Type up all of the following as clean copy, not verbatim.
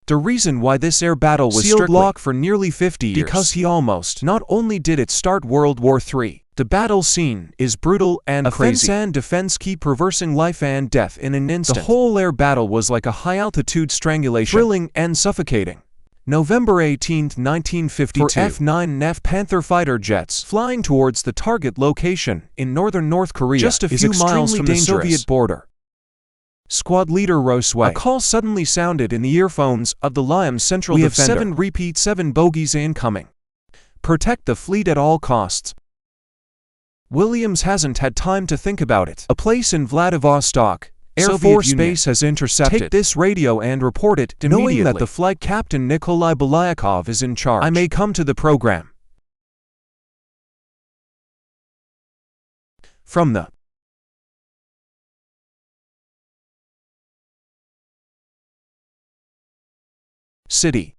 The reason why this air battle was sealed lock for nearly 50 years because he almost not only did it start World War III. The battle scene is brutal and crazy. Offense and defense keep reversing life and death in an instant. The whole air battle was like a high-altitude strangulation, thrilling and suffocating. November 18, 1952, for F-9 F Panther fighter jets flying towards the target location in northern North Korea, just a few miles from the Soviet border. Squad leader Rosway. A call suddenly sounded in the earphones of the Liam Central Defender. We have 7 bogies incoming. Protect the fleet at all costs. Williams hasn't had time to think about it. A place in Vladivostok, Air Force Base has intercepted. Take this radio and report it immediately. Knowing that the flight captain Nikolai Belyakov is in charge, I may come to the program. From the city.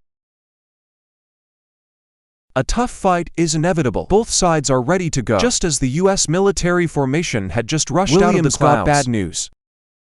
A tough fight is inevitable. Both sides are ready to go. Just as the U.S. military formation had just rushed out of the clouds, got bad news.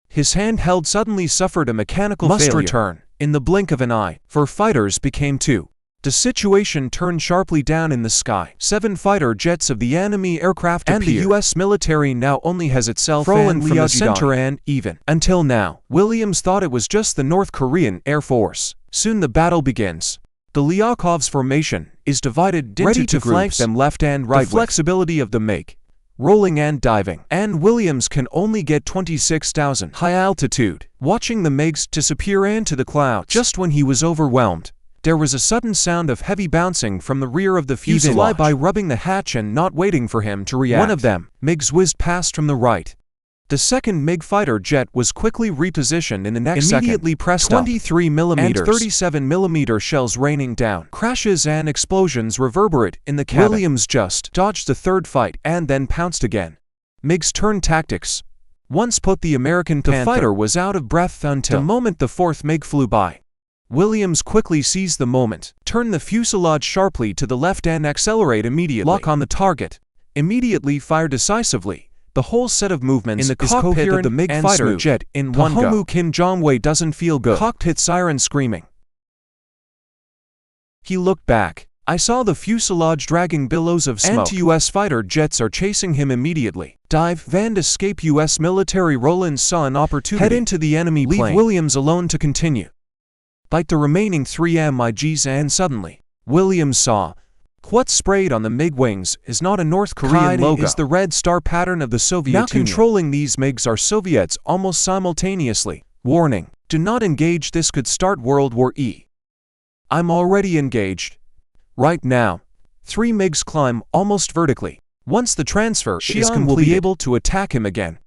His handheld suddenly suffered a mechanical failure. Must return in the blink of an eye, for fighters became 2. The situation turned sharply down in the sky. 7 fighter jets of the enemy aircraft appeared, and the U.S. military now only has itself and from the center and even. Until now, Williams thought it was just the North Korean Air Force. Soon the battle begins. The Lyakov's formation is divided into 2 groups, flank them left and right. The flexibility of the MiG, rolling and diving, and Williams can only get 26,000 high altitude, watching the MiGs disappear into the clouds. Just when he was overwhelmed, there was a sudden sound of heavy bouncing from the rear of the fuselage. By rubbing the hatch and not waiting for him to react, one of them, MiGs, whizzed past from the right. The second MiG fighter jet was quickly repositioned in the next immediately second. Pressed 23mm and 37mm shells raining down. Crashes and explosions reverberate in the cabin. Williams just dodged the third fight and then pounced again. MiGs turned tactics. Once put the American Panther, the fighter was out of breath until the moment the 4th MiG flew by. Williams quickly seized the moment, turned the fuselage sharply to the left and accelerate immediately. Lock on the target. Immediately fire decisively. The whole set of movements in the cockpit of the MiG fighter jet in one go. Pahomu Kim Jong-wei doesn't feel good. Cockpit siren screaming. He looked back. I saw the fuselage dragging billows of smoke. Anti-US fighter jets are chasing him immediately. Dive and escape. US military Roland saw an opportunity. Head into the enemy plane. Leave Williams alone to continue. Bite the remaining 3 MiGs and suddenly, Williams saw what sprayed on the MiG wings is not a North Korean logo. Is the red star pattern of the Soviet Union. Now controlling these MiGs are Soviets almost simultaneously. Warning, do not engage. This could start World War E. I'm already engaged. Right now. 3 MiGs climb almost vertically. Once the transfer is complete, will be able to attack him again.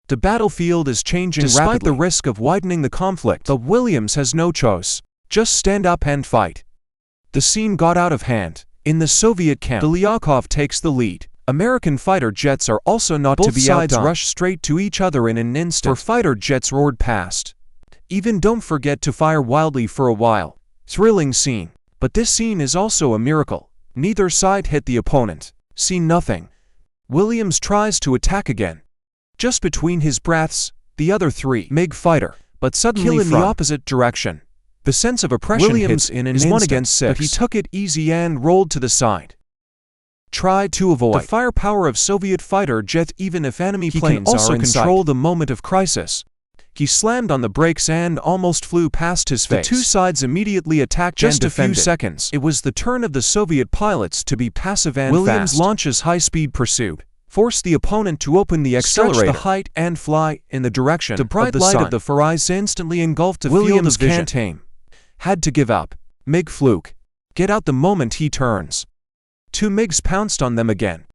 The battlefield is changing rapidly. Despite the risk of widening the conflict, but Williams has no choice. Just stand up and fight. The scene got out of hand. In the Soviet camp, the Lyakov takes the lead. American fighter jets are also not to be outdone. Both sides rush straight to each other in an instant, for fighter jets roared past. Even don't forget to fire wildly for a while. Thrilling scene. But this scene is also a miracle. Neither side hit the opponent. See nothing. Williams tries to attack again. Just between his breaths, the other 3 MiG fighter, but suddenly in the opposite direction. The sense of oppression Williams hits in an instant, 1 against 6, but he took it easy and rolled to the side. Try to avoid the firepower of Soviet fighter jet even if enemy planes are in sight. He can also control the moment of crisis. He slammed on the brakes and almost flew past his face. The 2 sides immediately attacked just a few seconds. It was the turn of the Soviet pilots to be passive and Williams launches high-speed pursuit. Force the opponent to open the accelerator, stretch the height, and fly in the direction. The bright light of the Farais instantly engulfed the field of vision. Can't aim. Had to give up. MiG fluke. Get out the moment he turns. 2 MiGs pounced on them again.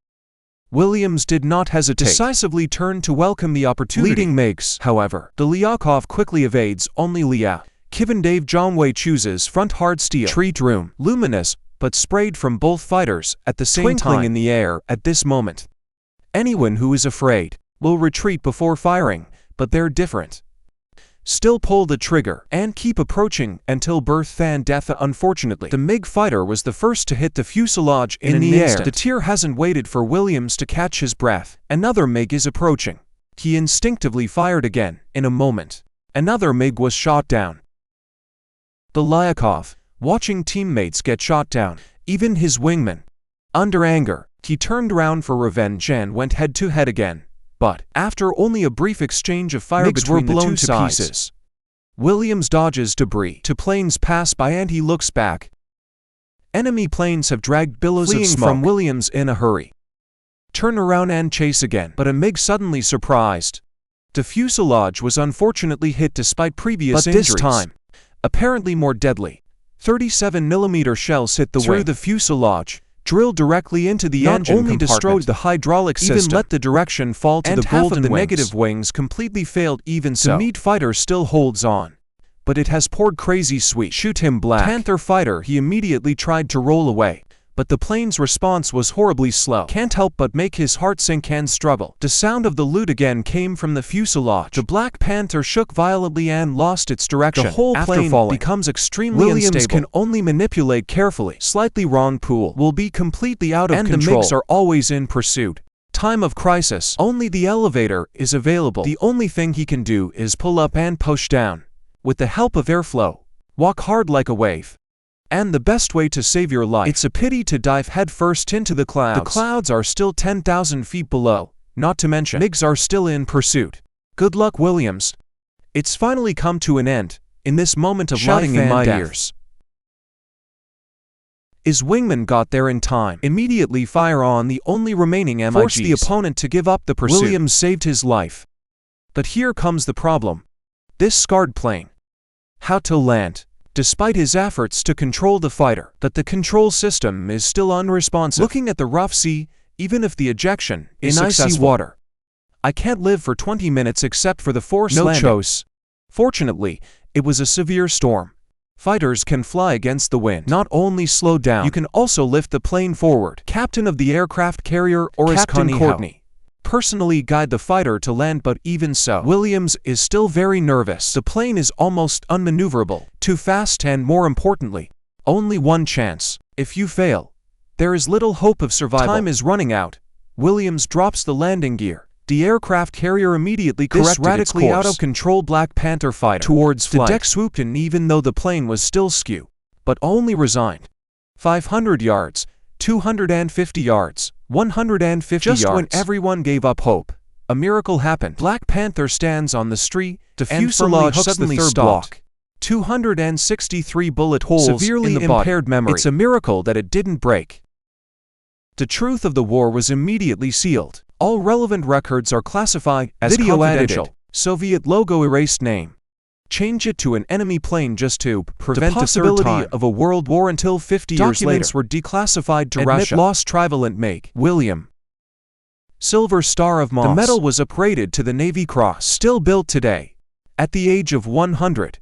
Williams did not hesitate. Decisively turned to welcome the opportunity. Leading MiGs, however, the Lyakov quickly evades. Only Lya Kivin Dave Jongwei chooses front hard steel. Treat room. Luminous, but sprayed from both fighters at the same time in the air at this moment. Anyone who is afraid will retreat before firing, but they're different. Still pull the trigger and keep approaching until birth and death. Unfortunately, the MiG fighter was the first to hit the fuselage in the air. The tier hasn't waited for Williams to catch his breath. Another MiG is approaching. He instinctively fired again. In a moment, another MiG was shot down. The Lyakov, watching teammates get shot down, even his wingman. Under anger, he turned around for revenge and went head-to-head again. But, after only a brief exchange of fire between the two sides, Williams dodges debris to planes pass by and he looks back. Enemy planes have dragged billows of smoke from Williams in a hurry. Turn around and chase again, but a MiG suddenly surprised. The fuselage was unfortunately hit despite previous injuries. But this time, apparently more deadly. 37mm shells hit the wing through the fuselage, drilled directly into the engine compartment. Not only destroyed the hydraulic system, even let the direction fall to the golden wings. The negative wings completely failed. Even so, the MiG fighter still holds on. But it has poured crazy sweet. Shoot him black. Panther fighter, he immediately tried to roll away. But the plane's response was horribly slow. Can't help but make his heart sink and struggle. The sound of the loot again came from the fuselage. The Black Panther shook violently and lost its direction. The whole plane becomes extremely unstable. Williams can only manipulate carefully. Slightly wrong pool will be completely out of control. And the MiGs are always in pursuit. Time of crisis, only the elevator is available. The only thing he can do is pull up and push down. With the help of airflow, walk hard like a wave. And the best way to save your life. It's a pity to dive headfirst into the clouds. The clouds are still 10,000 feet below, not to mention MiGs are still in pursuit. Good luck, Williams. It's finally come to an end, in this moment of shouting in my ears. His wingman got there in time. Immediately fire on the only remaining MiGs. Force the opponent to give up the pursuit. Williams saved his life. But here comes the problem. This scarred plane. How to land? Despite his efforts to control the fighter, that the control system is still unresponsive. Looking at the rough sea, even if the ejection is successful. Icy water. I can't live for 20 minutes except for the forced landing. No choice. Fortunately, it was a severe storm. Fighters can fly against the wind. Not only slow down, you can also lift the plane forward. Captain of the aircraft carrier or Captain Courtney personally guide the fighter to land, but even so, Williams is still very nervous. The plane is almost unmaneuverable, too fast, and more importantly, only one chance. If you fail, there is little hope of survival. Time is running out. Williams drops the landing gear. The aircraft carrier immediately corrected its course. This radically out of control Black Panther fighter towards flight. The deck swooped in even though the plane was still skew, but only resigned. 500 yards, 250 yards, 150 yards. Just when everyone gave up hope, a miracle happened. Black Panther stands on the street, the fuselage suddenly stopped. 263 bullet holes severely in the impaired memory. It's a miracle that it didn't break. The truth of the war was immediately sealed. All relevant records are classified as video confidential. Soviet logo erased name. Change it to an enemy plane just to prevent the possibility of a world war until 50 years later. Documents were declassified to Russia. Lost Trivalent MiG. William. Silver Star of Moss. The medal was upgraded to the Navy Cross. Still built today. At the age of 100.